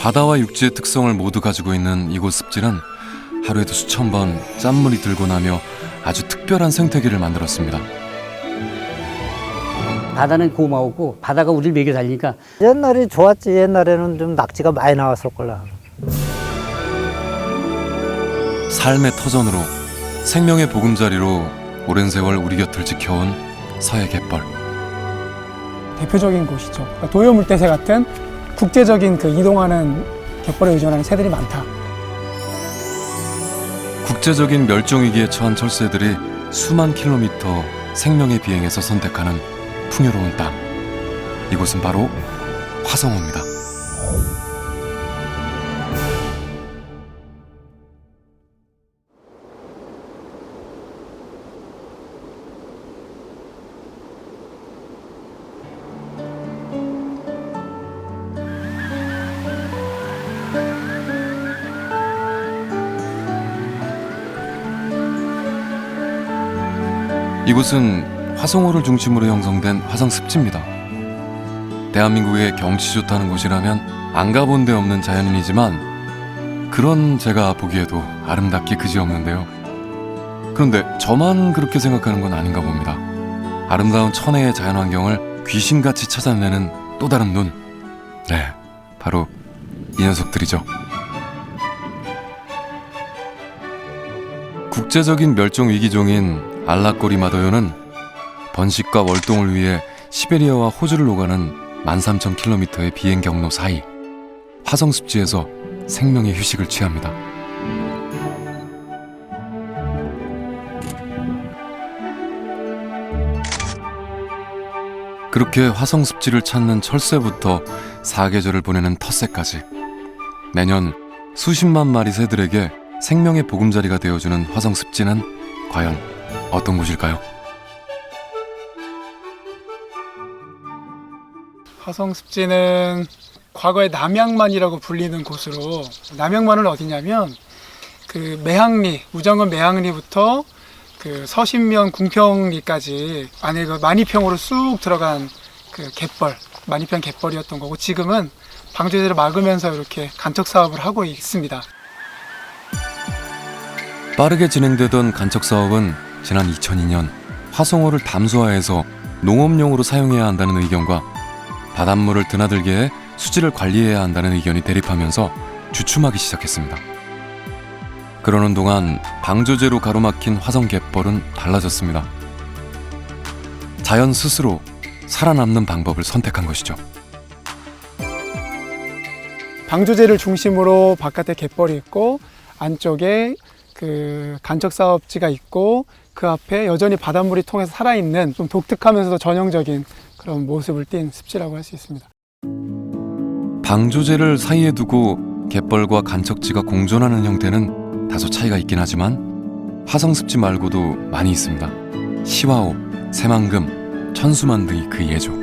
바다와 육지의 특성을 모두 가지고 있는 이곳 습지는 하루에도 수천 번 짠물이 들고 나며 아주 특별한 생태계를 만들었습니다. 바다는 고마웠고 바다가 우리를 먹여 살리니까 옛날이 좋았지. 옛날에는 좀 낙지가 많이 나왔을 거라. 삶의 터전으로 생명의 보금자리로 오랜 세월 우리 곁을 지켜온 서해 갯벌. 대표적인 곳이죠. 그러니까 도요물대새 같은 국제적인 그 이동하는 갯벌에 의존하는 새들이 많다. 국제적인 멸종위기에 처한 철새들이 수만 킬로미터 생명의 비행에서 선택하는 풍요로운 땅. 이곳은 바로 화성어입니다. 이곳은 화성호를 중심으로 형성된 화성습지입니다. 대한민국의 경치 좋다는 곳이라면 안 가본 데 없는 자연인이지만 그런 제가 보기에도 아름답기 그지없는데요. 그런데 저만 그렇게 생각하는 건 아닌가 봅니다. 아름다운 천혜의 자연환경을 귀신같이 찾아내는 또 다른 눈. 네, 바로 이 녀석들이죠. 국제적인 멸종위기종인 알라꼬리 마더요는 번식과 월동을 위해 시베리아와 호주를 오가는 13,000km의 비행 경로 사이 화성습지에서 생명의 휴식을 취합니다. 그렇게 화성습지를 찾는 철새부터 사계절을 보내는 텃새까지 매년 수십만 마리 새들에게 생명의 보금자리가 되어주는 화성습지는 과연 어떤 곳일까요? 화성습지는 과거에 남양만이라고 불리는 곳으로, 남양만은 어디냐면 그 매항리, 우정읍 매항리부터 그 서신면 궁평리까지 안에 그 만이평으로 쑥 들어간 그 갯벌, 만이평 갯벌이었던 거고, 지금은 방조제를 막으면서 이렇게 간척 사업을 하고 있습니다. 빠르게 진행되던 간척 사업은 지난 2002년 화성호를 담수화해서 농업용으로 사용해야 한다는 의견과 바닷물을 드나들게 해 수질을 관리해야 한다는 의견이 대립하면서 주춤하기 시작했습니다. 그러는 동안 방조제로 가로막힌 화성 갯벌은 달라졌습니다. 자연 스스로 살아남는 방법을 선택한 것이죠. 방조제를 중심으로 바깥에 갯벌이 있고 안쪽에 그 간척 사업지가 있고 그 앞에 여전히 바닷물이 통해서 살아있는 좀 독특하면서도 전형적인 그런 모습을 띈 습지라고 할 수 있습니다. 방조제를 사이에 두고 갯벌과 간척지가 공존하는 형태는 다소 차이가 있긴 하지만 화성습지 말고도 많이 있습니다. 시와오, 새만금, 천수만 등이 그 예죠.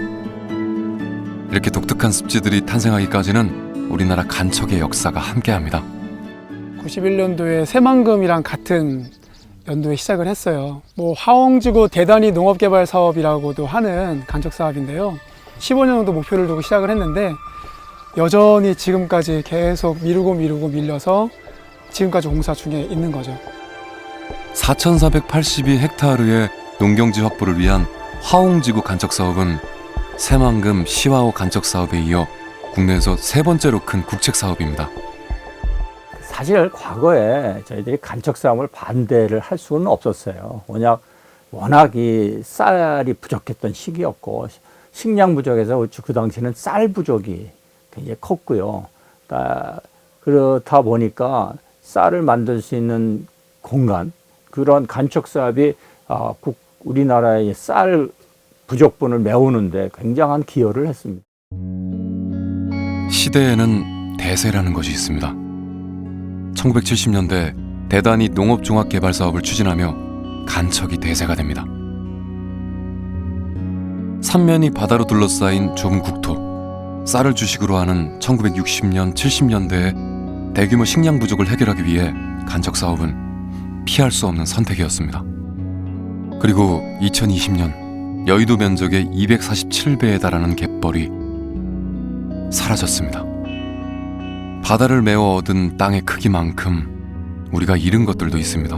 이렇게 독특한 습지들이 탄생하기까지는 우리나라 간척의 역사가 함께합니다. 91년도에 새만금이랑 같은 연도에 시작을 했어요. 뭐 화홍지구 대단위 농업개발 사업이라고도 하는 간척 사업인데요. 15년 정도 목표를 두고 시작을 했는데 여전히 지금까지 계속 미루고 밀려서 지금까지 공사 중에 있는 거죠. 4,482헥타르의 농경지 확보를 위한 화홍지구 간척 사업은 새만금 시와오 간척 사업에 이어 국내에서 세 번째로 큰 국책 사업입니다. 사실 과거에 저희들이 간척 사업을 반대를 할 수는 없었어요. 워낙 이 쌀이 부족했던 시기였고 식량 부족에서 그 당시에는 쌀 부족이 굉장히 컸고요. 그렇다 보니까 쌀을 만들 수 있는 공간, 그런 간척 사업이 우리나라의 쌀 부족분을 메우는데 굉장한 기여를 했습니다. 시대에는 대세라는 것이 있습니다. 1970년대 대단히 농업종합개발 사업을 추진하며 간척이 대세가 됩니다. 삼면이 바다로 둘러싸인 좁은 국토, 쌀을 주식으로 하는 1960년, 70년대의 대규모 식량 부족을 해결하기 위해 간척 사업은 피할 수 없는 선택이었습니다. 그리고 2020년 여의도 면적의 247배에 달하는 갯벌이 사라졌습니다. 바다를 메워 얻은 땅의 크기만큼 우리가 잃은 것들도 있습니다.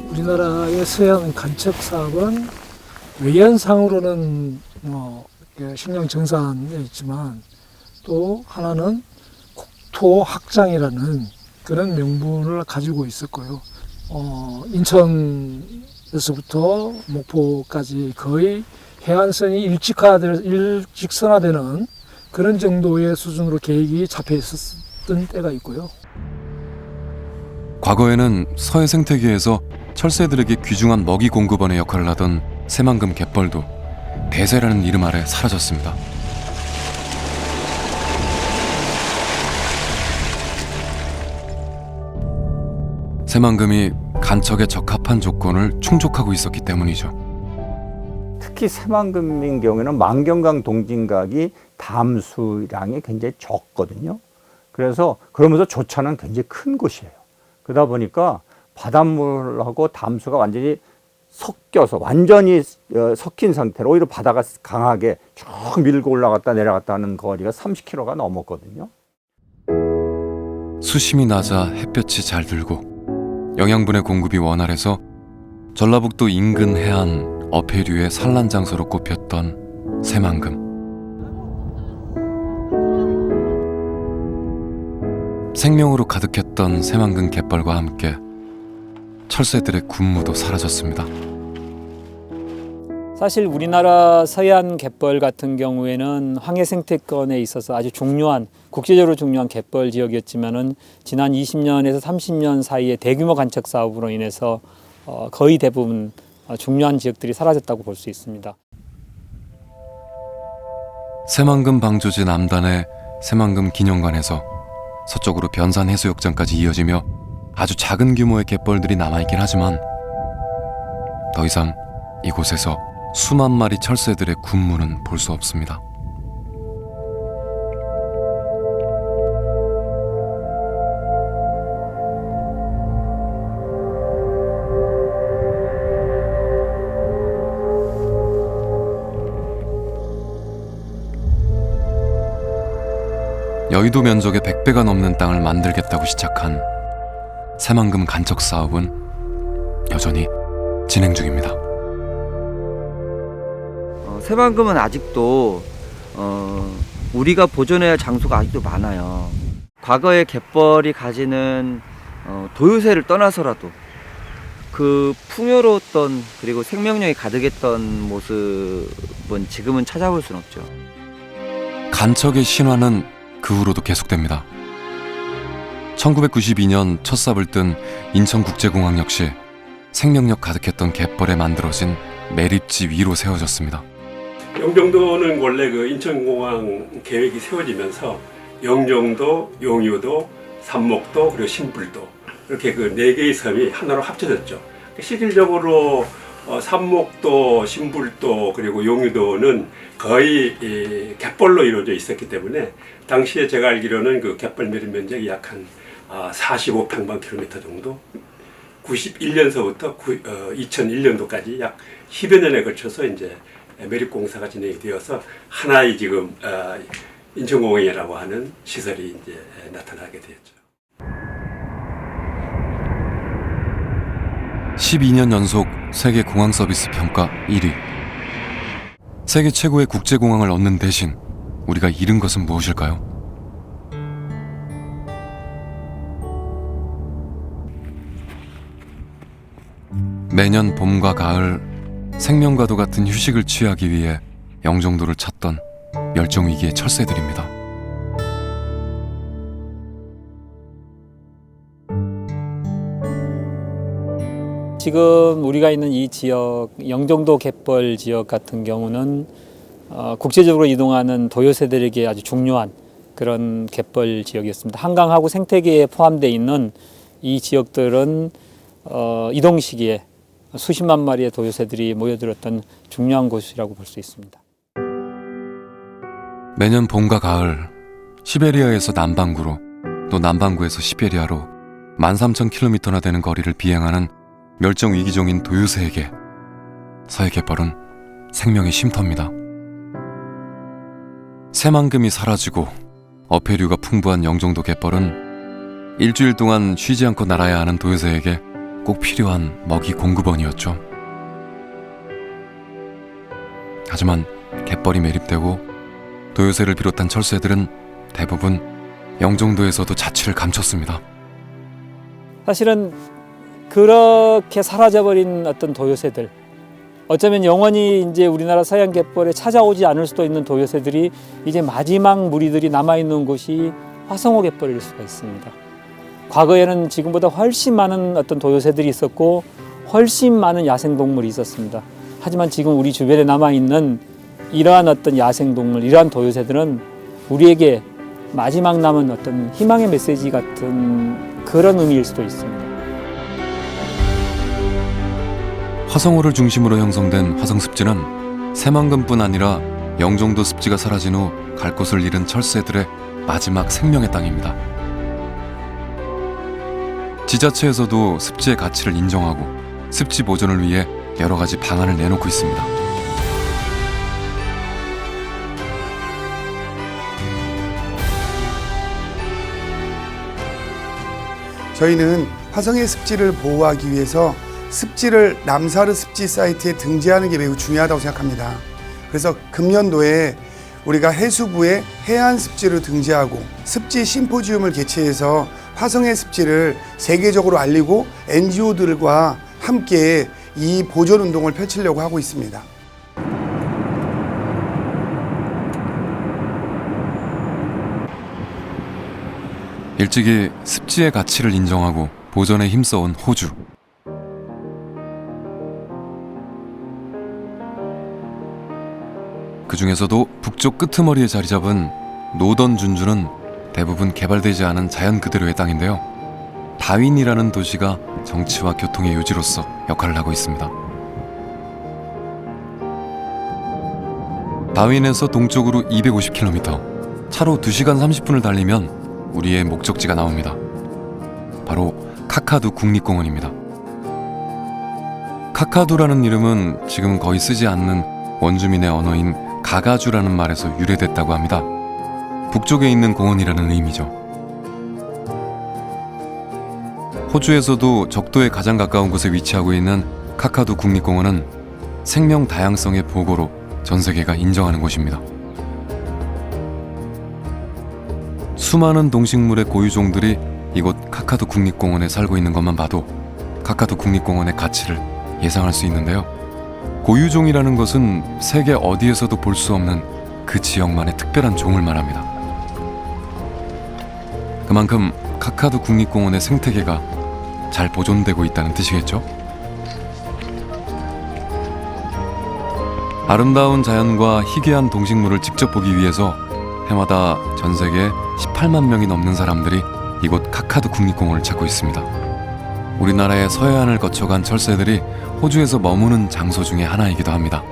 우리나라의 서해안 간척 사업은 외연상으로는 식량 정산에 있지만 또 하나는 국토 확장이라는 그런 명분을 가지고 있었고요. 인천에서부터 목포까지 거의 해안선이 일직선화되는 그런 정도의 수준으로 계획이 잡혀 있었던 때가 있고요. 과거에는 서해 생태계에서 철새들에게 귀중한 먹이 공급원의 역할을 하던 새만금 갯벌도 대세라는 이름 아래 사라졌습니다. 새만금이 간척에 적합한 조건을 충족하고 있었기 때문이죠. 특히 새만금인 경우에는 만경강 동진각이 담수량이 굉장히 적거든요. 그래서 그러면서 조차는 굉장히 큰 곳이에요. 그러다 보니까 바닷물하고 담수가 완전히 섞여서 완전히 섞인 상태로 오히려 바다가 강하게 쭉 밀고 올라갔다 내려갔다 하는 거리가 30km가 넘었거든요. 수심이 낮아 햇볕이 잘 들고 영양분의 공급이 원활해서 전라북도 인근 해안 어패류의 산란 장소로 꼽혔던 새만금. 생명으로 가득했던 새만금 갯벌과 함께 철새들의 군무도 사라졌습니다. 사실 우리나라 서해안 갯벌 같은 경우에는 황해 생태권에 있어서 아주 중요한, 국제적으로 중요한 갯벌 지역이었지만은 지난 20년에서 30년 사이에 대규모 간척 사업으로 인해서 거의 대부분 중요한 지역들이 사라졌다고 볼 수 있습니다. 새만금 방조지 남단의 새만금 기념관에서 서쪽으로 변산 해수욕장까지 이어지며 아주 작은 규모의 갯벌들이 남아있긴 하지만 더 이상 이곳에서 수만 마리 철새들의 군무는 볼 수 없습니다. 여의도 면적의 100배가 넘는 땅을 만들겠다고 시작한 새만금 간척 사업은 여전히 진행 중입니다. 새만금은 아직도 우리가 보존해야 할 장소가 아직도 많아요. 과거의 갯벌이 가지는 도요새를 떠나서라도 그 풍요로웠던 그리고 생명력이 가득했던 모습은 지금은 찾아볼 수는 없죠. 간척의 신화는 그 후로도 계속됩니다. 1992년 첫 삽을 뜬 인천국제공항 역시 생명력 가득했던 갯벌에 만들어진 매립지 위로 세워졌습니다. 영종도는 원래 그 인천공항 계획이 세워지면서 영종도, 용유도, 삼목도 그리고 신불도 이렇게 그 네 개의 섬이 하나로 합쳐졌죠. 실질적으로 삼목도, 신불도 그리고 용유도는 거의 갯벌로 이루어져 있었기 때문에 당시에 제가 알기로는 그 갯벌 매립 면적이 약 한 45평방킬로미터 정도, 91년서부터 2001년도까지 약 10여 년에 걸쳐서 이제 매립 공사가 진행이 되어서 하나의 지금 인천공항이라고 하는 시설이 이제 나타나게 되었죠. 12년 연속 세계 공항 서비스 평가 1위. 세계 최고의 국제공항을 얻는 대신 우리가 잃은 것은 무엇일까요? 매년 봄과 가을 생명과도 같은 휴식을 취하기 위해 영종도를 찾던 멸종위기의 철새들입니다. 지금 우리가 있는 이 지역, 영종도 갯벌 지역 같은 경우는 국제적으로 이동하는 도요새들에게 아주 중요한 그런 갯벌 지역이었습니다. 한강하고 생태계에 포함되어 있는 이 지역들은 이동 시기에 수십만 마리의 도요새들이 모여들었던 중요한 곳이라고 볼 수 있습니다. 매년 봄과 가을 시베리아에서 남반구로 또 남반구에서 시베리아로 13,000km나 되는 거리를 비행하는 멸종위기종인 도요새에게 서해 갯벌은 생명의 쉼터입니다. 새만금이 사라지고 어패류가 풍부한 영종도 갯벌은 일주일 동안 쉬지 않고 날아야 하는 도요새에게 꼭 필요한 먹이 공급원이었죠. 하지만 갯벌이 매립되고 도요새를 비롯한 철새들은 대부분 영종도에서도 자취를 감췄습니다. 사실은 그렇게 사라져버린 어떤 도요새들, 어쩌면 영원히 이제 우리나라 서해안 갯벌에 찾아오지 않을 수도 있는 도요새들이 이제 마지막 무리들이 남아있는 곳이 화성호 갯벌일 수가 있습니다. 과거에는 지금보다 훨씬 많은 어떤 도요새들이 있었고 훨씬 많은 야생동물이 있었습니다. 하지만 지금 우리 주변에 남아있는 이러한 어떤 야생동물, 이러한 도요새들은 우리에게 마지막 남은 어떤 희망의 메시지 같은 그런 의미일 수도 있습니다. 화성호를 중심으로 형성된 화성습지는 새만금뿐 아니라 영종도 습지가 사라진 후 갈 곳을 잃은 철새들의 마지막 생명의 땅입니다. 지자체에서도 습지의 가치를 인정하고 습지 보존을 위해 여러 가지 방안을 내놓고 있습니다. 저희는 화성의 습지를 보호하기 위해서 습지를 남사르 습지 사이트에 등재하는 게 매우 중요하다고 생각합니다. 그래서 금년도에 우리가 해수부에 해안 습지를 등재하고 습지 심포지움을 개최해서 화성의 습지를 세계적으로 알리고 NGO들과 함께 이 보존 운동을 펼치려고 하고 있습니다. 일찍이 습지의 가치를 인정하고 보존에 힘써온 호주. 그 중에서도 북쪽 끄트머리에 자리 잡은 노던 준주는 대부분 개발되지 않은 자연 그대로의 땅인데요. 다윈이라는 도시가 정치와 교통의 요지로서 역할을 하고 있습니다. 다윈에서 동쪽으로 250km, 차로 2시간 30분을 달리면 우리의 목적지가 나옵니다. 바로 카카두 국립공원입니다. 카카두라는 이름은 지금 거의 쓰지 않는 원주민의 언어인 가가주라는 말에서 유래됐다고 합니다. 북쪽에 있는 공원이라는 의미죠. 호주에서도 적도에 가장 가까운 곳에 위치하고 있는 카카두 국립공원은 생명 다양성의 보고로 전 세계가 인정하는 곳입니다. 수많은 동식물의 고유종들이 이곳 카카두 국립공원에 살고 있는 것만 봐도 카카두 국립공원의 가치를 예상할 수 있는데요. 고유종이라는 것은 세계 어디에서도 볼 수 없는 그 지역만의 특별한 종을 말합니다. 그만큼 카카두 국립공원의 생태계가 잘 보존되고 있다는 뜻이겠죠? 아름다운 자연과 희귀한 동식물을 직접 보기 위해서 해마다 전 세계 18만 명이 넘는 사람들이 이곳 카카두 국립공원을 찾고 있습니다. 우리나라의 서해안을 거쳐간 철새들이 호주에서 머무는 장소 중에 하나이기도 합니다.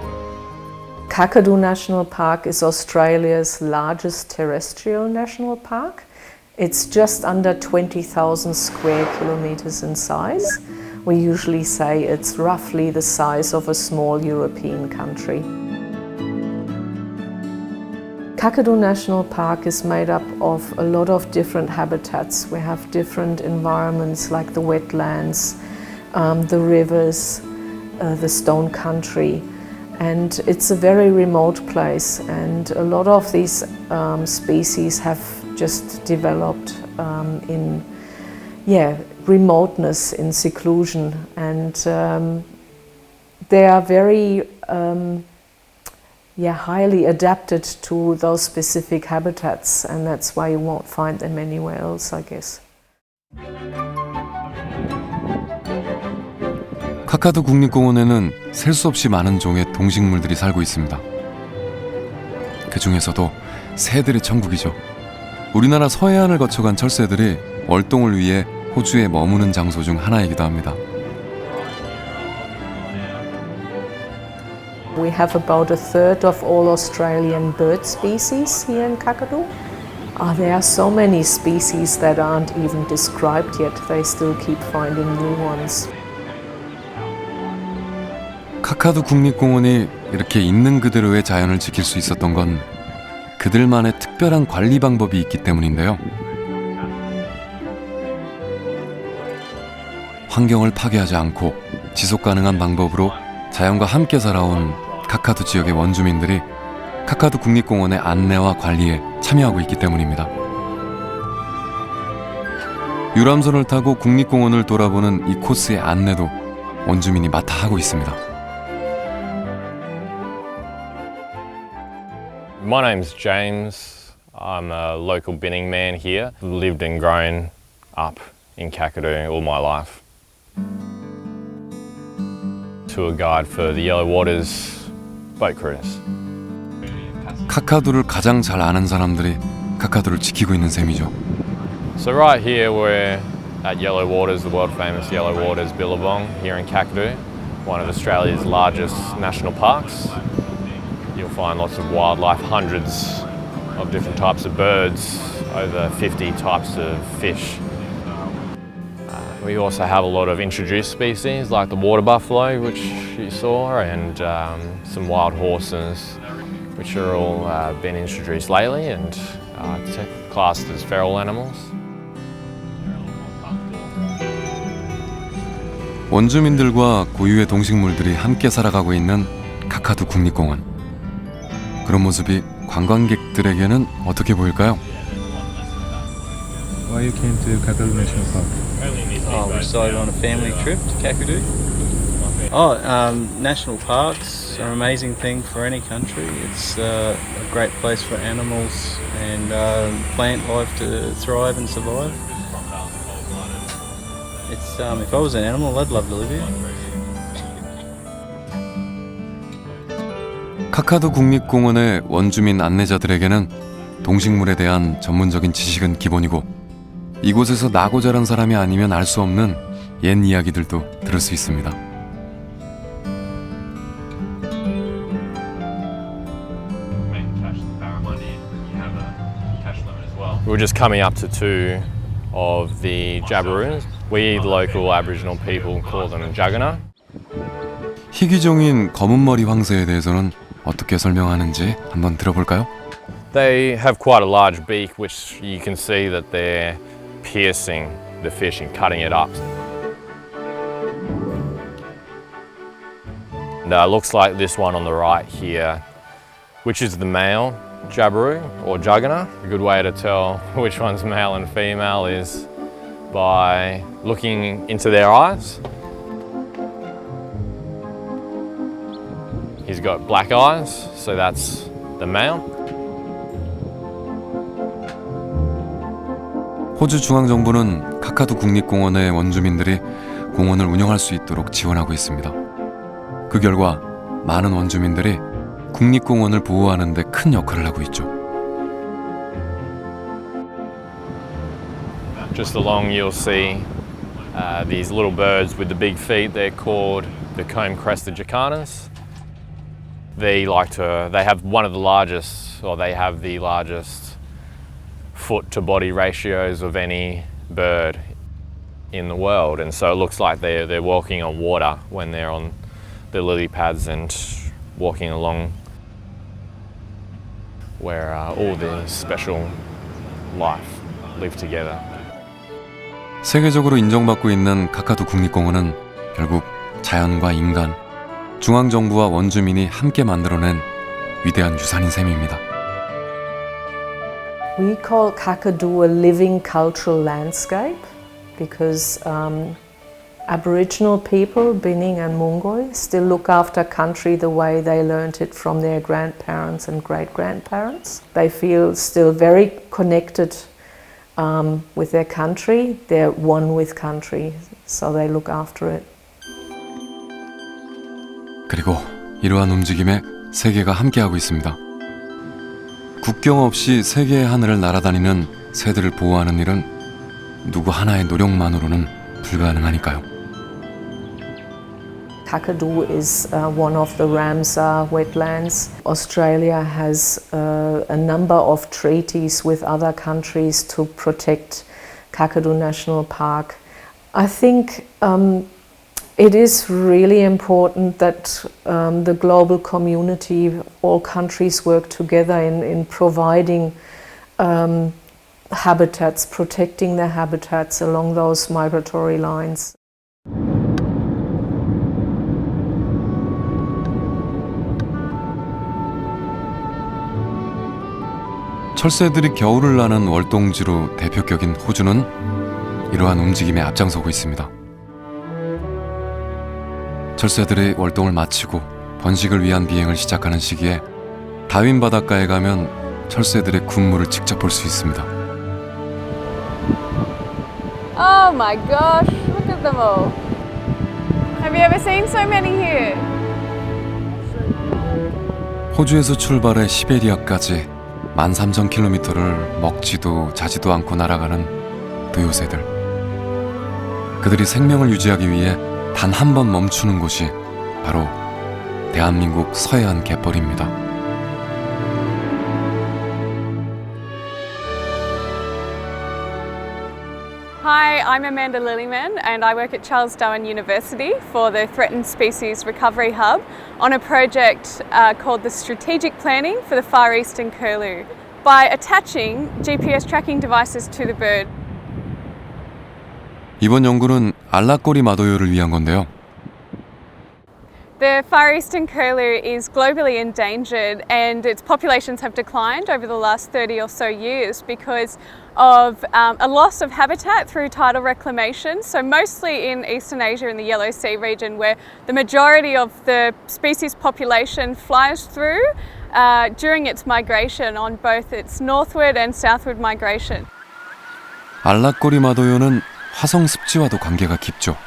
Kakadu National Park is Australia's largest terrestrial national park. It's just under 20,000 square kilometers in size. We usually say it's roughly the size of a small European country. Kakadu National Park is made up of a lot of different habitats. We have different environments like the wetlands, the rivers, the stone country, and it's a very remote place, and a lot of these species have just developed in remoteness, in seclusion, and they are very highly adapted to those specific habitats, and that's why you won't find them anywhere else, I guess. 카카두 국립공원에는 셀 수 없이 많은 종의 동식물들이 살고 있습니다. 그 중에서도 새들의 천국이죠. 우리나라 서해안을 거쳐간 철새들이 월동을 위해 호주에 머무는 장소 중 하나이기도 합니다. We have about a third of all Australian bird species here in Kakadu. There are so many species that aren't even described yet. They still keep finding new ones. 카카두 국립공원이 이렇게 있는 그대로의 자연을 지킬 수 있었던 건 그들만의 특별한 관리 방법이 있기 때문인데요. 환경을 파괴하지 않고 지속 가능한 방법으로 자연과 함께 살아온 카카두 지역의 원주민들이 카카두 국립공원의 안내와 관리에 참여하고 있기 때문입니다. 유람선을 타고 국립공원을 돌아보는 이 코스의 안내도 원주민이 맡아 하고 있습니다. My name's James. I'm a local Binning man here. Lived and grown up in Kakadu all my life. Tour guide for the Yellow Waters boat cruise. 카카두를 가장 잘 아는 사람들이 카카두를 지키고 있는 셈이죠. So right here we're at Yellow Waters, the world famous Yellow Waters Billabong here in Kakadu, one of Australia's largest national parks. You'll find lots of wildlife, hundreds of different types of birds, over 50 types of fish. We also have a lot of introduced species like the water buffalo, which you saw, and some wild horses, which are all been introduced lately and classed as feral animals. 원주민들과 고유의 동식물들이 함께 살아가고 있는 카카두 국립공원. 그런 모습이 관광객들에게는 어떻게 보일까요? Why you came to Kakadu National Park? We decided on a family trip to Kakadu. National parks are an amazing thing for any country. It's a great place for animals and plant life to thrive and survive. It's if I was an animal, I'd love to live here. 카카두 국립공원의 원주민 안내자들에게는 동식물에 대한 전문적인 지식은 기본이고 이곳에서 나고 자란 사람이 아니면 알 수 없는 옛 이야기들도 들을 수 있습니다. We were just coming up to two of the jabberoos. We, the local Aboriginal people, call them jaggana. 희귀종인 검은머리 황새에 대해서는 어떻게 설명하는지 한번 들어볼까요? They have quite a large beak, which you can see that they're piercing the fish and cutting it up. And looks like this one on the right here, which is the male jabberoo or juggana. A good way to tell which one's male and female is by looking into their eyes. He's got black eyes, so that's the male. 호주 중앙정부는 카카두 국립공원의 원주민들이 공원을 운영할 수 있도록 지원하고 있습니다. 그 결과 많은 원주민들이 국립공원을 보호하는 데 큰 역할을 하고 있죠. Just along you'll see these little birds with the big feet. They're called the comb-crested jacanas. They have one of the largest, or they have the largest foot-to-body ratios of any bird in the world, and so it looks like they're walking on water when they're on the lily pads and walking along where all the special life live together. 세계적으로 인정받고 있는 카카두 국립공원은 결국 자연과 인간, 중앙정부와 원주민이 함께 만들어낸 위대한 유산인 셈입니다. We call Kakadu a living cultural landscape because Aboriginal people, Binning and Mungoi, still look after country the way they learnt it from their grandparents and great-grandparents. They feel still very connected with their country. They're one with country, so they look after it. 그리고 이러한 움직임에 세계가 함께하고 있습니다. 국경 없이 세계의 하늘을 날아다니는 새들을 보호하는 일은 누구 하나의 노력만으로는 불가능하니까요. Kakadu is one of the Ramsar wetlands. Australia has a number of treaties with other countries to protect Kakadu National Park. I think it is really important that the global community, all countries work together in providing habitats, protecting their habitats along those migratory lines. 철새들이 겨울을 나는 월동지로 대표격인 호주는 이러한 움직임에 앞장서고 있습니다. 철새들이 월동을 마치고 번식을 위한 비행을 시작하는 시기에 다윈 바닷가에 가면 철새들의 군무를 직접 볼 수 있습니다. Oh my gosh, look at them all. Have you ever seen so many here? 호주에서 출발해 시베리아까지 13,000km를 먹지도 자지도 않고 날아가는 도요새들. 그들이 생명을 유지하기 위해 단 한 번 멈추는 곳이 바로 대한민국 서해안 갯벌입니다. Hi, I'm Amanda Lillyman and I work at Charles Darwin University for the Threatened Species Recovery Hub on a project called the Strategic Planning for the Far Eastern Curlew by attaching GPS tracking devices to the bird. 이번 연구는 알라꼬리 마도요를 위한 건데요. The Far Eastern Curlew is globally endangered and its populations have declined over the last 30 or so years because of a loss of habitat through tidal reclamation. So mostly in Eastern Asia in the Yellow Sea region where the majority of the species population flies through during its migration on both its northward and southward migration. 알라꼬리 마도요는 화성 습지와도 관계가 깊죠.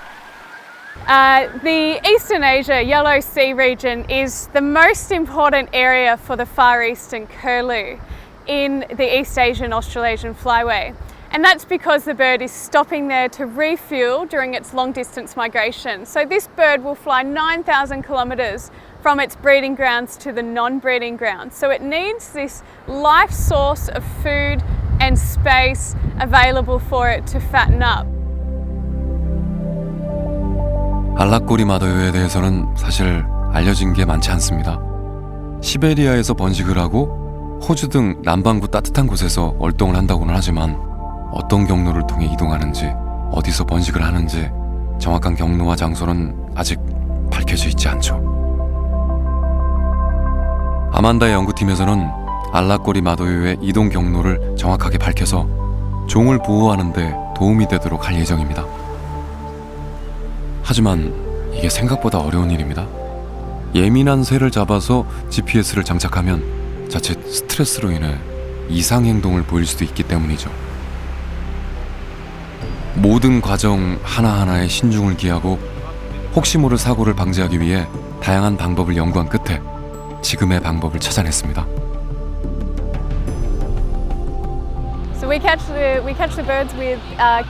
The Eastern Asia Yellow Sea region is the most important area for the Far Eastern Curlew in the East Asian Australasian flyway. And that's because the bird is stopping there to refuel during its long distance migration. So this bird will fly 9,000 kilometres from its breeding grounds to the non-breeding grounds. So it needs this life source of food and space available for it to fatten up. 알라꼬리 마도요에 대해서는 사실 알려진 게 많지 않습니다. 시베리아에서 번식을 하고 호주 등 남반구 따뜻한 곳에서 월동을 한다고는 하지만 어떤 경로를 통해 이동하는지, 어디서 번식을 하는지 정확한 경로와 장소는 아직 밝혀져 있지 않죠. 아만다의 연구팀에서는 알라꼬리 마도요의 이동 경로를 정확하게 밝혀서 종을 보호하는 데 도움이 되도록 할 예정입니다. 하지만 이게 생각보다 어려운 일입니다. 예민한 새를 잡아서 GPS를 장착하면 자칫 스트레스로 인해 이상 행동을 보일 수도 있기 때문이죠. 모든 과정 하나하나에 신중을 기하고 혹시 모를 사고를 방지하기 위해 다양한 방법을 연구한 끝에 지금의 방법을 찾아냈습니다. So we catch the birds with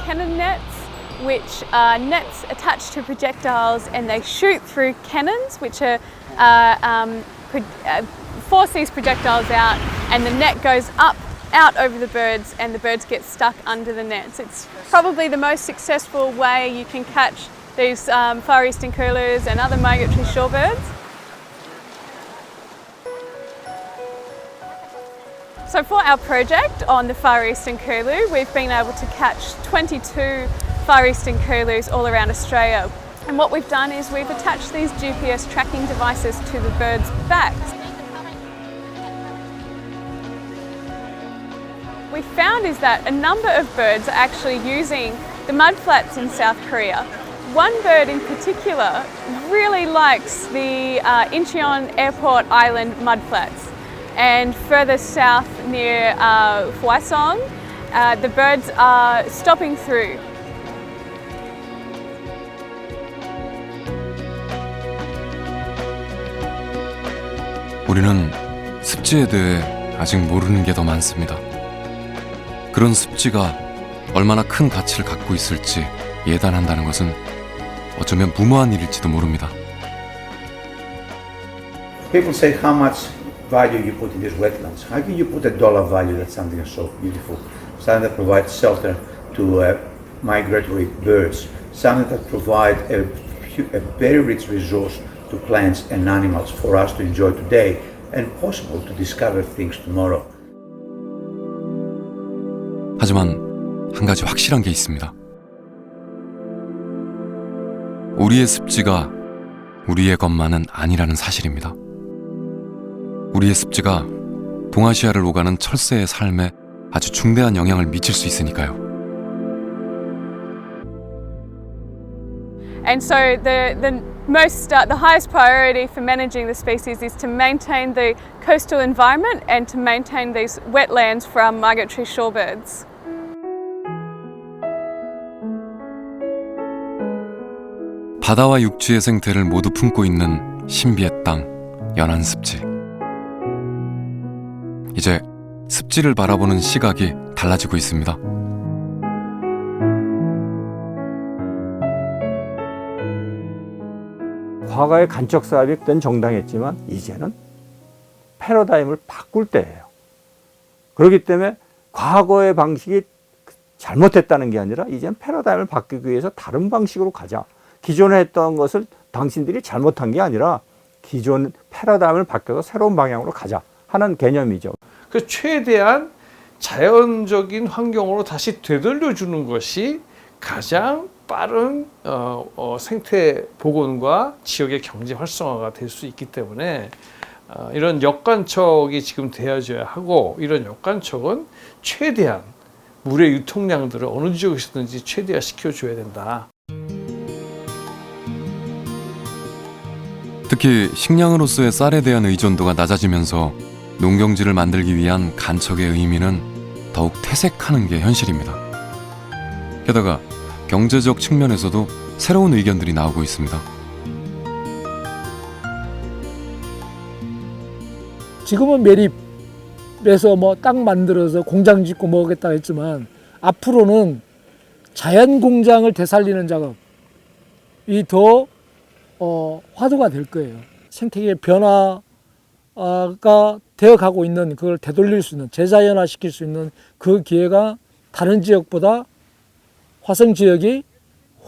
cannon nets, which are nets attached to projectiles, and they shoot through cannons, which are force these projectiles out, and the net goes out over the birds, and the birds get stuck under the nets. It's probably the most successful way you can catch these Far Eastern curlews and other migratory shorebirds. So for our project on the Far Eastern Curlew, we've been able to catch 22 Far Eastern Curlews all around Australia. And what we've done is we've attached these GPS tracking devices to the birds' backs. We found is that a number of birds are actually using the mudflats in South Korea. One bird in particular really likes the Incheon Airport Island mudflats. And further south near Hwasong, the birds are stopping through. 우리는 습지에 대해 아직 모르는 게 더 많습니다. 그런 습지가 얼마나 큰 가치를 갖고 있을지 예단한다는 것은 어쩌면 무모한 일일지도 모릅니다. People say how much value you put in these wetlands. How can you put a dollar value that something is so beautiful? Something that provides shelter to migratory birds. Something that provides a a very rich resource to plants and animals for us to enjoy today and possible to discover things tomorrow. 하지만 한 가지 확실한 게 있습니다. 우리의 습지가 우리의 것만은 아니라는 사실입니다. 우리의 습지가 동아시아를 오가는 철새의 삶에 아주 중대한 영향을 미칠 수 있으니까요. And so the highest priority for managing the species is to maintain the coastal environment and to maintain these wetlands from migratory shorebirds. 바다와 육지의 생태를 모두 품고 있는 신비의 땅, 연안 습지. 이제 습지를 바라보는 시각이 달라지고 있습니다. 과거에 간척 사업이 그땐 정당했지만 이제는 패러다임을 바꿀 때예요. 그렇기 때문에 과거의 방식이 잘못했다는 게 아니라 이제는 패러다임을 바꾸기 위해서 다른 방식으로 가자. 기존에 했던 것을 당신들이 잘못한 게 아니라 기존 패러다임을 바꿔서 새로운 방향으로 가자 하는 개념이죠. 그 최대한 자연적인 환경으로 다시 되돌려주는 것이 가장 빠른 생태 복원과 지역의 경제 활성화가 될 수 있기 때문에 이런 역간척이 지금 되어져야 하고, 이런 역간척은 최대한 물의 유통량들을 어느 지역에서든지 최대화 시켜줘야 된다. 특히 식량으로서의 쌀에 대한 의존도가 낮아지면서 농경지를 만들기 위한 간척의 의미는 더욱 퇴색하는 게 현실입니다. 게다가 경제적 측면에서도 새로운 의견들이 나오고 있습니다. 지금은 매립해서 뭐 땅 만들어서 공장 짓고 먹겠다 했지만 앞으로는 자연 공장을 되살리는 작업이 더 화두가 될 거예요. 생태계 변화가 되어가고 있는 그걸 되돌릴 수 있는, 재자연화시킬 수 있는 그 기회가 다른 지역보다 화성 지역이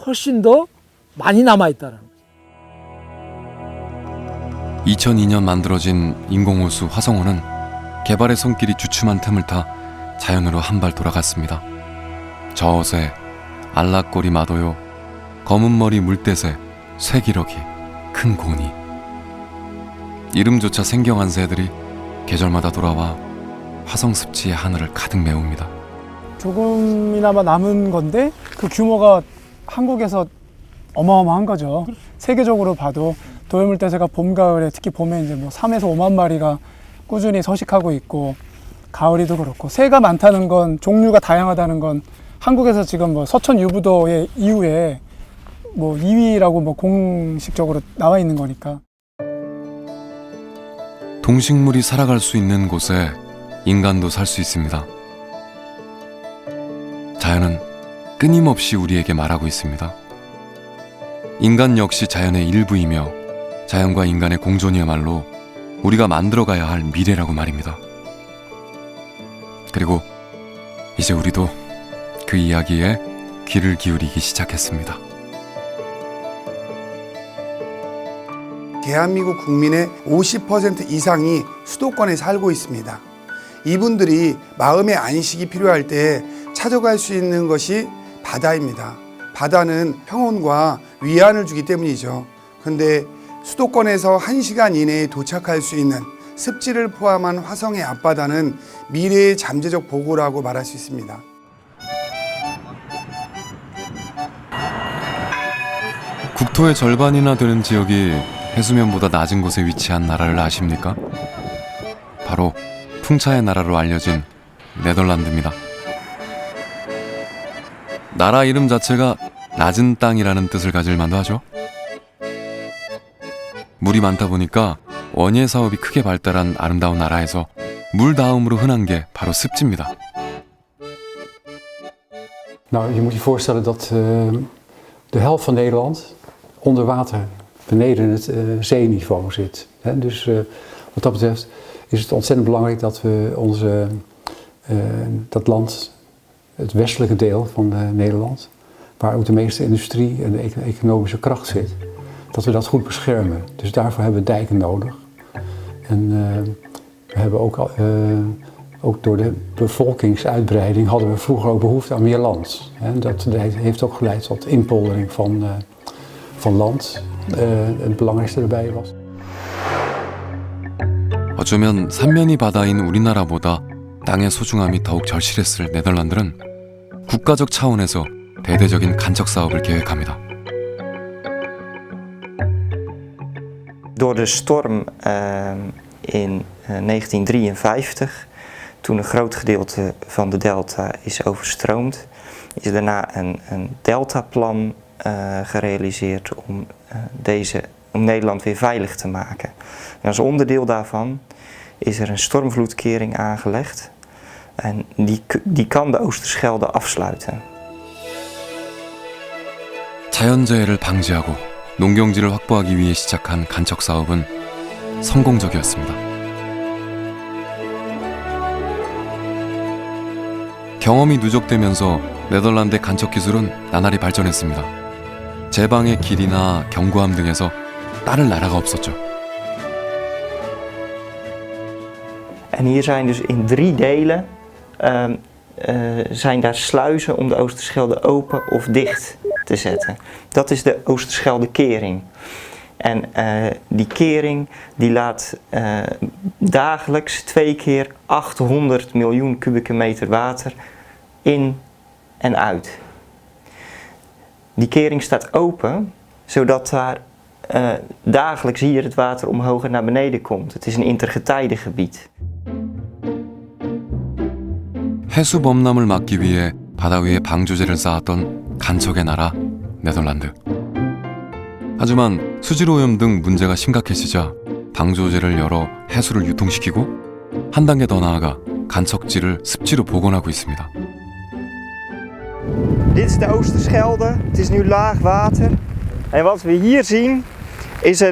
훨씬 더 많이 남아있다는 거죠. 2002년 만들어진 인공호수 화성호는 개발의 손길이 주춤한 틈을 타 자연으로 한 발 돌아갔습니다. 저새, 알락꼬리 마도요, 검은머리 물대새, 쇠기러기, 큰 고니. 이름조차 생경한 새들이 계절마다 돌아와 화성 습지의 하늘을 가득 메웁니다. 조금이나마 남은 건데 그 규모가 한국에서 어마어마한 거죠. 세계적으로 봐도 도요물대새가 봄, 가을에 특히 봄에 이제 뭐 3에서 5만 마리가 꾸준히 서식하고 있고, 가을이도 그렇고, 새가 많다는 건, 종류가 다양하다는 건 한국에서 지금 뭐 서천 유부도의 이후에 뭐 2위라고 뭐 공식적으로 나와 있는 거니까. 동식물이 살아갈 수 있는 곳에 인간도 살 수 있습니다. 자연은 끊임없이 우리에게 말하고 있습니다. 인간 역시 자연의 일부이며 자연과 인간의 공존이야말로 우리가 만들어가야 할 미래라고 말입니다. 그리고 이제 우리도 그 이야기에 귀를 기울이기 시작했습니다. 대한민국 국민의 50% 이상이 수도권에 살고 있습니다. 이분들이 마음의 안식이 필요할 때 찾아갈 수 있는 것이 바다입니다. 바다는 평온과 위안을 주기 때문이죠. 근데 수도권에서 1시간 이내에 도착할 수 있는 습지를 포함한 화성의 앞바다는 미래의 잠재적 보고라고 말할 수 있습니다. 국토의 절반이나 되는 지역이 해수면보다 낮은 곳에 위치한 나라를 아십니까? 바로 풍차의 나라로 알려진 네덜란드입니다. 나라 이름 자체가 낮은 땅이라는 뜻을 가질 만도 하죠. 물이 많다 보니까 원예 사업이 크게 발달한 아름다운 나라에서 물 다음으로 흔한 게 바로 습지입니다. Nou, je moet je voorstellen dat de helft van Nederland onder water, beneden het zeeniveau zit. Dus wat dat betreft is het ontzettend belangrijk dat we dat land, het westelijke deel van Nederland, waar ook de meeste industrie en de economische kracht zit, dat we dat goed beschermen. Dus daarvoor hebben we dijken nodig. En we hebben ook door de bevolkingsuitbreiding hadden we vroeger ook behoefte aan meer land. Dat heeft ook geleid tot inpoldering van land. Het belangrijkste erbij was. 어쩌면 삼면이 바다인 우리나라보다 땅의 소중함이 더욱 절실했을 네덜란드는 국가적 차원에서 대대적인 간척 사업을 계획합니다. Door de storm in 1953, toen een groot gedeelte van de delta is overstroomd, is daarna een deltaplan gerealiseerd om Nederland weer veilig te maken. En als onderdeel daarvan is er een stormvloedkering aangelegd en die kan de Oosterschelde afsluiten. 자연재해를 방지하고 농경지를 확보하기 위해 시작한 간척 사업은 성공적이었습니다. 경험이 누적되면서 네덜란드의 간척 기술은 나날이 발전했습니다. 제방의 길이나 경고함 등에서 따를 나라가 없었죠. En hier zijn dus in 3 delen zijn daar sluizen om de Oosterschelde open of dicht te zetten. Dat is de Oosterscheldekering. En die kering die laat dagelijks 2 keer 800 miljoen kubieke meter water in en uit. Die kering staat open, zodat daar dagelijks hier het water omhoog en naar beneden komt. Het is een intergetijdengebied. 해수 범람을 막기 위해 바다 위에 방조제를 쌓았던 간척의 나라 네덜란드. 하지만 수질오염 등 문제가 심각해지자 방조제를 열어 해수를 유통시키고 한 단계 더 나아가 간척지를 습지로 복원하고 있습니다. Dit is de Oosterschelde, het is nu laag water. En wat we hier zien is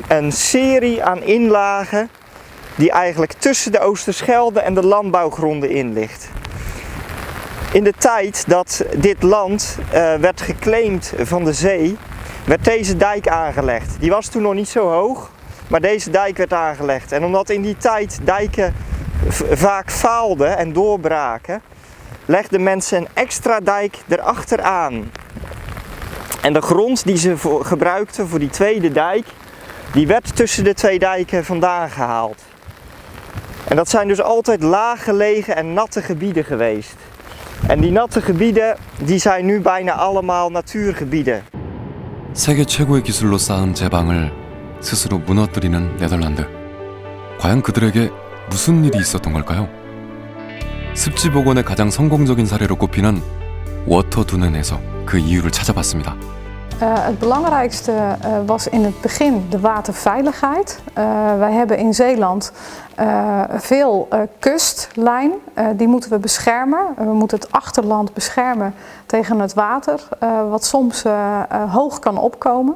een serie aan inlagen die eigenlijk tussen de Oosterschelde en de landbouwgronden in ligt. In de tijd dat dit land werd geclaimd van de zee, werd deze dijk aangelegd. Die was toen nog niet zo hoog, maar deze dijk werd aangelegd. En omdat in die tijd dijken vaak faalden en doorbraken, legden mensen een extra dijk erachteraan. En de grond die ze gebruikten voor die tweede dijk, die werd tussen de 2 dijken vandaan gehaald. En dat zijn dus altijd laag gelegen en natte gebieden geweest. En die natte gebieden die zijn nu bijna allemaal natuurgebieden. 세계 최고의 기술로 쌓은 제방을 스스로 무너뜨리는 네덜란드. 과연 그들에게 무슨 일이 있었던 걸까요? 습지 복원의 가장 성공적인 사례로 꼽히는 워터두넨에서 그 이유를 찾아봤습니다. Het belangrijkste was in het begin de waterveiligheid. Wij hebben in Zeeland veel kustlijn, die moeten we beschermen. We moeten het achterland beschermen tegen het water, wat soms hoog kan opkomen.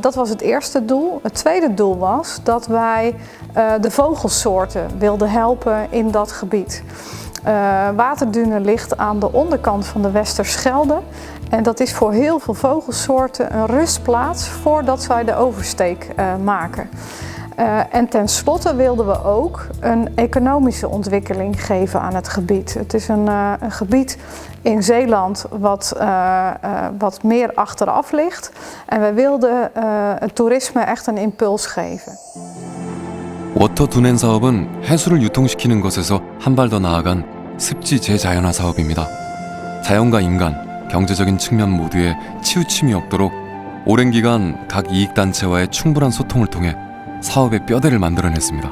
Dat was het eerste doel. Het tweede doel was dat wij de vogelsoorten wilden helpen in dat gebied. Waterdune ligt aan de onderkant van de Westerschelde. En dat is voor heel veel vogelsoorten een rustplaats voordat zij de oversteek maken. En tenslotte wilden we ook een economische ontwikkeling geven aan het gebied. Het is een gebied in Zeeland wat meer achteraf ligt. En we wilden het toerisme echt een impuls geven. 워터두넨 사업은 해수를 유통시키는 것에서 한 발 더 나아간 습지 재자연화 사업입니다. 자연과 인간, 경제적인 측면 모두에 치우침이 없도록 오랜 기간 각 이익단체와의 충분한 소통을 통해 사업의 뼈대를 만들어냈습니다.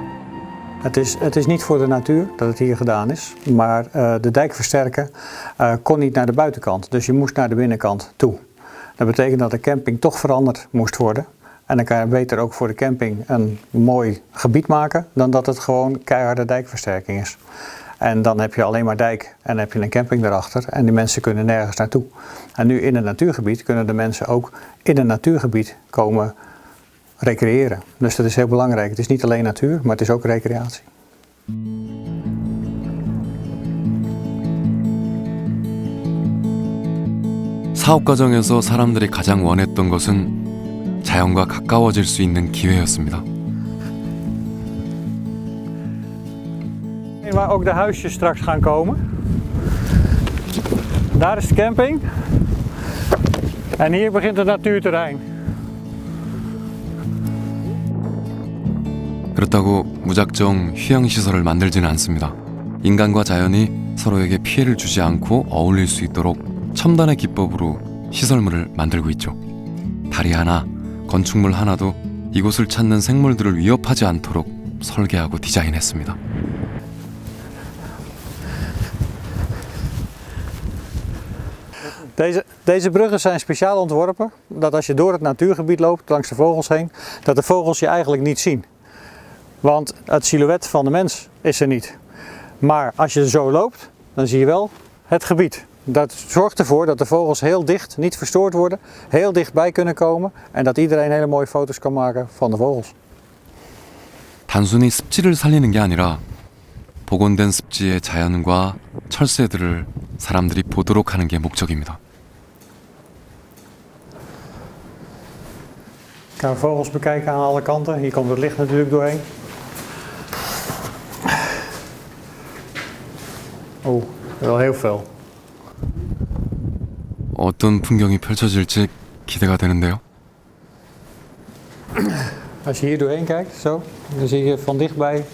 Het is niet voor de natuur dat het hier gedaan is, maar de dijk versterken kon niet naar de buitenkant, dus je moest naar de binnenkant toe. Dat betekent dat de camping toch veranderd moest worden. En dan kan je beter ook voor de camping een mooi gebied maken dan dat het gewoon keiharde dijkversterking is. En dan heb je alleen maar dijk en dan heb je een camping erachter en die mensen kunnen nergens naartoe. En nu in een natuurgebied kunnen de mensen ook in een natuurgebied komen recreëren. Dus dat is heel belangrijk. Het is niet alleen natuur, maar het is ook recreatie. 사업 과정에서 사람들이 가장 원했던 것은 자연과 가까워질 수 있는 기회였습니다. Waar ook de huisjes straks gaan komen. Daar is de camping. En hier begint het natuurterrein. 그렇다고 무작정 휴양시설을 만들지는 않습니다. 인간과 자연이 서로에게 피해를 주지 않고 어울릴 수 있도록 첨단의 기법으로 시설물을 만들고 있죠. 다리 하나, 건축물 하나도 이곳을 찾는 생물들을 위협하지 않도록 설계하고 디자인했습니다. Deze bruggen zijn speciaal ontworpen dat als je door het natuurgebied loopt langs de vogels heen, dat de vogels je eigenlijk niet zien. Want het silhouet van de mens is er niet. Maar als je zo loopt, dan zie je wel het gebied. Dat zorgt ervoor dat de vogels heel dicht, niet verstoord worden, heel dichtbij kunnen komen en dat iedereen hele mooie foto's kan maken van de vogels. 단순히 습지를 살리는 게 아니라 복원된 습지의 자연과 철새들을 사람들이 보도록 하는 게 목적입니다. Ik ga de vogels bekijken aan alle kanten. Hier komt het licht natuurlijk doorheen. Oh, wel heel veel. 어떤 풍경이 펼쳐질지 기대가 되는데요. Als je hier doorheen kijkt, zo, dan zie je van dichtbij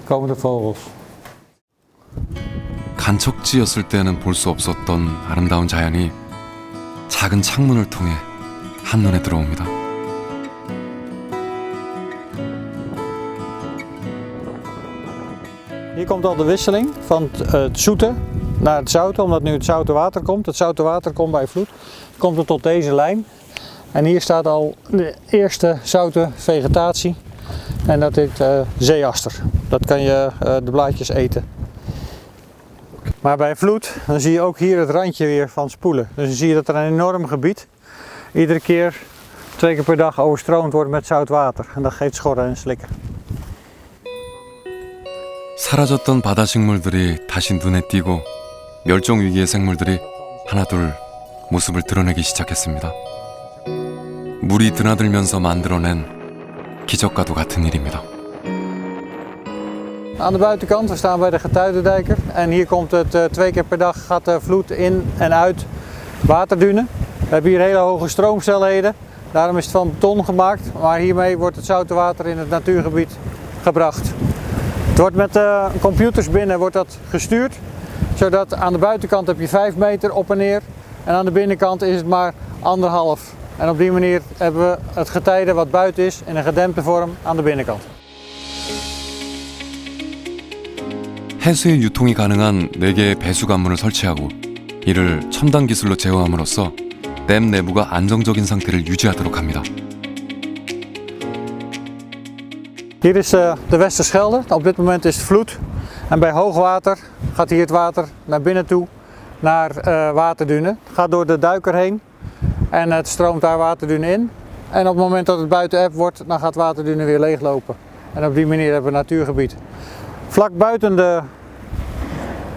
komen de vogels. 간척지였을 때는 볼 수 없었던 아름다운 자연이 작은 창문을 통해 한눈에 들어옵니다. Hier komt al de wisseling van het zoete naar het zoute, omdat nu het zoute water komt. Het zoute water komt bij vloed, komt het tot deze lijn. En hier staat al de eerste zoute vegetatie. En dat heet zeeaster. Dat kan je de blaadjes eten. Maar bij vloed dan zie je ook hier het randje weer van spoelen. Dus dan zie je dat er een enorm gebied iedere keer 2 keer per dag overstroomd wordt met zout water. En dat geeft schorren en slikken. 사라졌던 바다 식물들이 다시 눈에 띄고 멸종 위기의 생물들이 하나둘 모습을 드러내기 시작했습니다. 물이 드나들면서 만들어낸 기적과도 같은 일입니다. Aan de buitenkant, we staan bij de Getuidendijker en hier komt het 2 keer per dag gaat de vloed in en uit waterdunen. We hebben hier hele hoge stroomsnelheden, daarom is het van beton gemaakt, maar hiermee wordt het zoute water in het natuurgebied gebracht. Het wordt met computers binnen wordt dat gestuurd, zodat aan de buitenkant heb je 5 meter op en neer en aan de binnenkant is het maar 1,5. En op die manier hebben we het getijde wat buiten is in een gedempte vorm aan de binnenkant. 해수의 유통이 가능한 4개의 배수 관문을 설치하고 이를 첨단 기술로 제어함으로써 댐 내부가 안정적인 상태를 유지하도록 합니다. Hier is de Westerschelde. Op dit moment is het vloed. En bij hoogwater gaat hier het water naar binnen toe, naar waterdunen. Het gaat door de duiker heen en het stroomt daar waterdunen in. En op het moment dat het buiten eb wordt, dan gaat waterdunen weer leeglopen. En op die manier hebben we een natuurgebied. Vlak buiten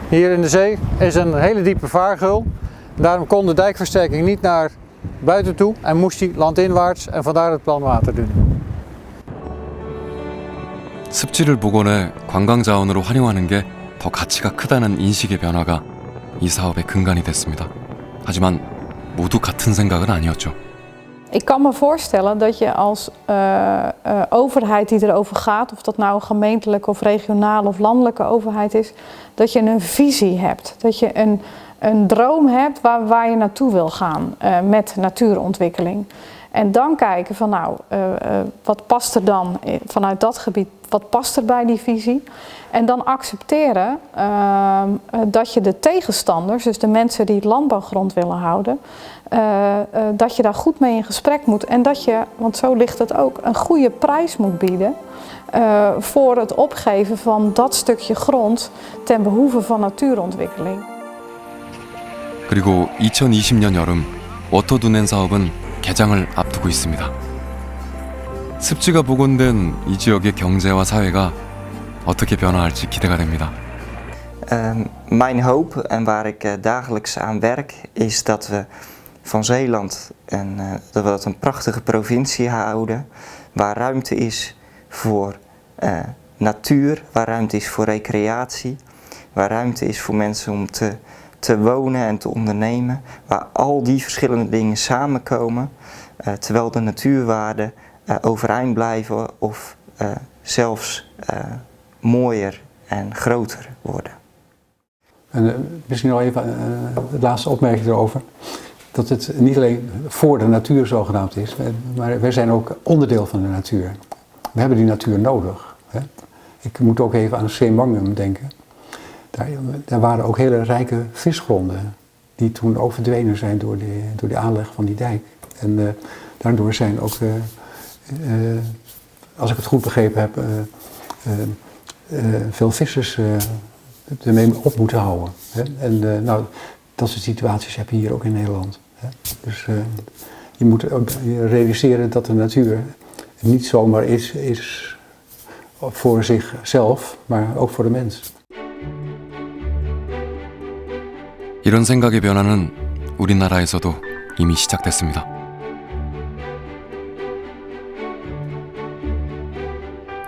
hier in de zee is een hele diepe vaargeul. Daarom kon de dijkversterking niet naar buiten toe en moest die landinwaarts en vandaar het plan waterdunen. 습지를 복원해 관광 자원으로 활용하는 게 더 가치가 크다는 인식의 변화가 이 사업의 근간이 됐습니다. 하지만 모두 같은 생각은 아니었죠. Ik kan me voorstellen dat je als overheid die erover gaat, of dat nou een gemeentelijke of regionale of landelijke overheid is, dat je een visie hebt. Dat je een droom hebt waar je naartoe wil gaan met natuurontwikkeling. En dan kijken van nou, wat past er dan vanuit dat gebied, wat past er bij die visie? En dan accepteren dat je de tegenstanders, dus de mensen die het landbouwgrond willen houden, dat je daar goed mee in gesprek moet. En dat je, want zo ligt het ook, een goede prijs moet bieden voor het opgeven van dat stukje grond ten behoeve van natuurontwikkeling. 그리고 2020년 여름 워터두넨 사업은 개장을 앞두고 있습니다. 습지가 복원된 이 지역의 경제와 사회가 어떻게 변화할지 기대가 됩니다. Mijn hoop en waar ik dagelijks aan werk is dat we van Zeeland. En dat we dat een prachtige provincie houden, waar ruimte is voor natuur, waar ruimte is voor recreatie, waar ruimte is voor mensen om te wonen en te ondernemen, waar al die verschillende dingen samenkomen, terwijl de natuurwaarden overeind blijven of zelfs mooier en groter worden. En misschien nog even de laatste opmerking erover. Dat het niet alleen voor de natuur zogenaamd is, maar wij zijn ook onderdeel van de natuur. We hebben die natuur nodig. Hè. Ik moet ook even aan Semangum denken. Daar waren ook hele rijke visgronden die toen ook verdwenen zijn door de aanleg van die dijk. En daardoor zijn ook, als ik het goed begrepen heb, veel vissers ermee op moeten houden. Hè. En nou, dat soort situaties heb je hier ook in Nederland. Hè. Dus je moet ook realiseren dat de natuur niet zomaar is voor zichzelf, maar ook voor de mens. 이런 생각의 변화는 우리나라에서도 이미 시작됐습니다.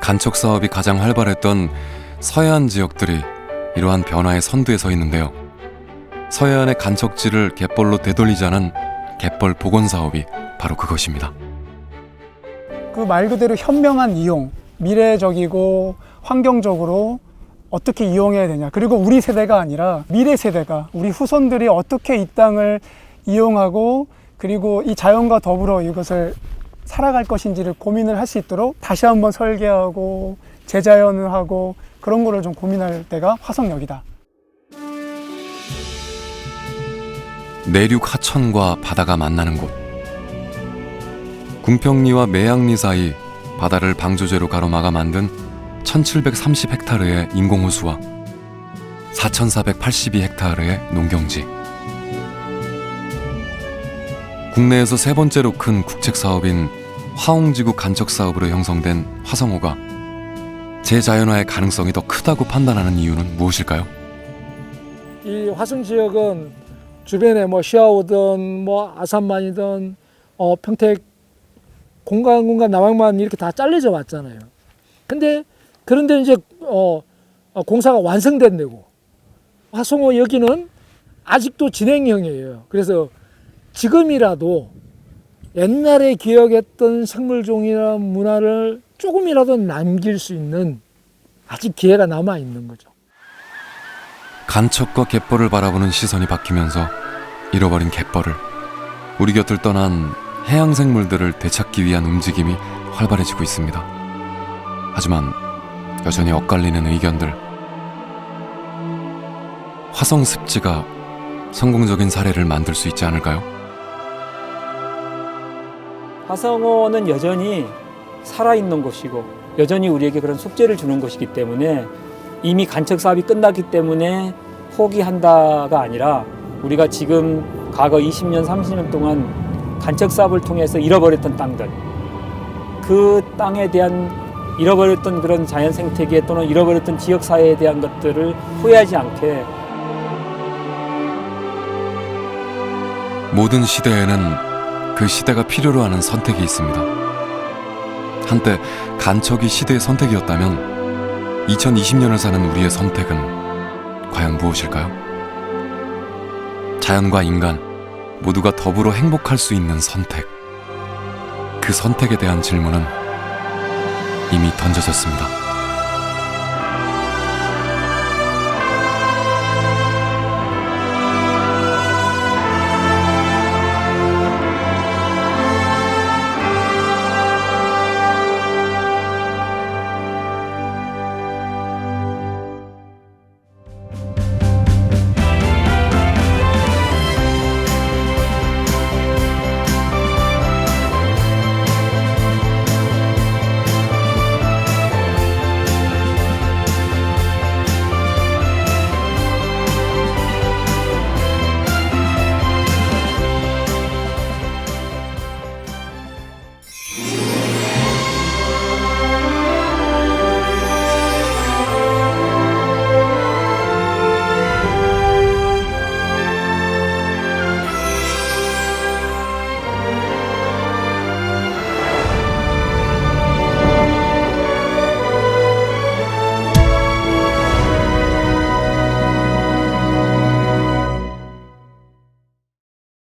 간척 사업이 가장 활발했던 서해안 지역들이 이러한 변화의 선두에 서 있는데요. 서해안의 간척지를 갯벌로 되돌리자는 갯벌 복원 사업이 바로 그것입니다. 그 말 그대로 현명한 이용, 미래적이고 환경적으로 어떻게 이용해야 되냐. 그리고 우리 세대가 아니라 미래 세대가, 우리 후손들이 어떻게 이 땅을 이용하고 그리고 이 자연과 더불어 이것을 살아갈 것인지를 고민을 할 수 있도록 다시 한번 설계하고 재자연화하고 그런 거를 좀 고민할 때가 화성역이다. 내륙 하천과 바다가 만나는 곳. 궁평리와 매양리 사이 바다를 방조제로 가로막아 만든 1730헥타르의 인공호수와 4482헥타르의 농경지. 국내에서 세 번째로 큰 국책사업인 화홍지구 간척사업으로 형성된 화성호가 재자연화의 가능성이 더 크다고 판단하는 이유는 무엇일까요? 이 화성 지역은 주변에 뭐 시아오든 뭐 아산만이든 평택 공간 남항만 이렇게 다 잘려져 왔잖아요. 그런데 이제 공사가 완성된 데고 화성호 여기는 아직도 진행형이에요. 그래서 지금이라도 옛날에 기억했던 생물종이나 문화를 조금이라도 남길 수 있는 아직 기회가 남아 있는 거죠. 간척과 갯벌을 바라보는 시선이 바뀌면서 잃어버린 갯벌을, 우리 곁을 떠난 해양 생물들을 되찾기 위한 움직임이 활발해지고 있습니다. 하지만 여전히 엇갈리는 의견들. 화성 습지가 성공적인 사례를 만들 수 있지 않을까요? 화성호는 여전히 살아있는 곳이고 여전히 우리에게 그런 숙제를 주는 곳이기 때문에 이미 간척 사업이 끝났기 때문에 포기한다가 아니라 우리가 지금 과거 20년, 30년 동안 간척 사업을 통해서 잃어버렸던 땅들, 그 땅에 대한 잃어버렸던 그런 자연 생태계 또는 잃어버렸던 지역 사회에 대한 것들을 후회하지 않게. 모든 시대에는 그 시대가 필요로 하는 선택이 있습니다. 한때 간척이 시대의 선택이었다면 2020년을 사는 우리의 선택은 과연 무엇일까요? 자연과 인간 모두가 더불어 행복할 수 있는 선택. 그 선택에 대한 질문은 이미 던져졌습니다.